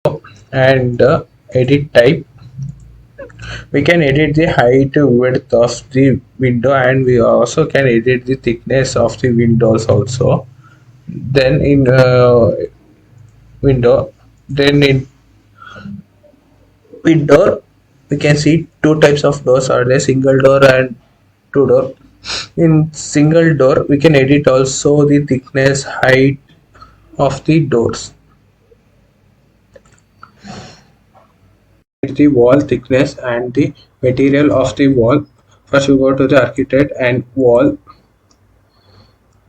and edit type. We can edit the height width of the window, and we also can edit the thickness of the windows also. Then in window then in window we can see two types of doors are there: single door and two door. In single door we can edit also the thickness, height of the doors, the wall thickness and the material of the wall. First we go to the architect and wall.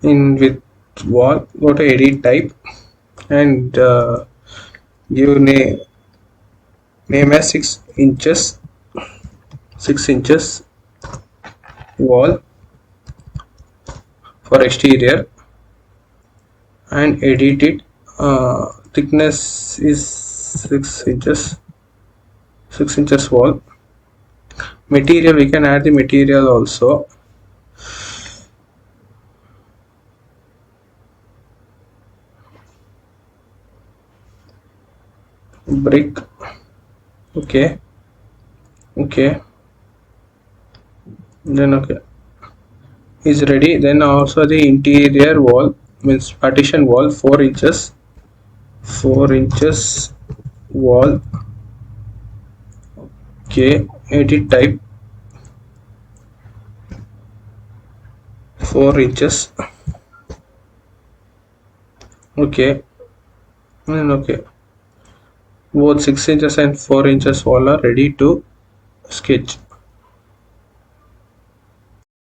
In with wall, go to edit type and give name as 6 inches, 6 inches wall for exterior, and edit it. Thickness is 6 inches, 6 inches wall. Material, we can add the material also. Brick. Okay. Then okay is ready. Then also the interior wall, means partition wall, 4 inches, 4 inches wall. Okay, edit type 4 inches. Okay, and okay, both 6 inches and 4 inches wall are ready to sketch.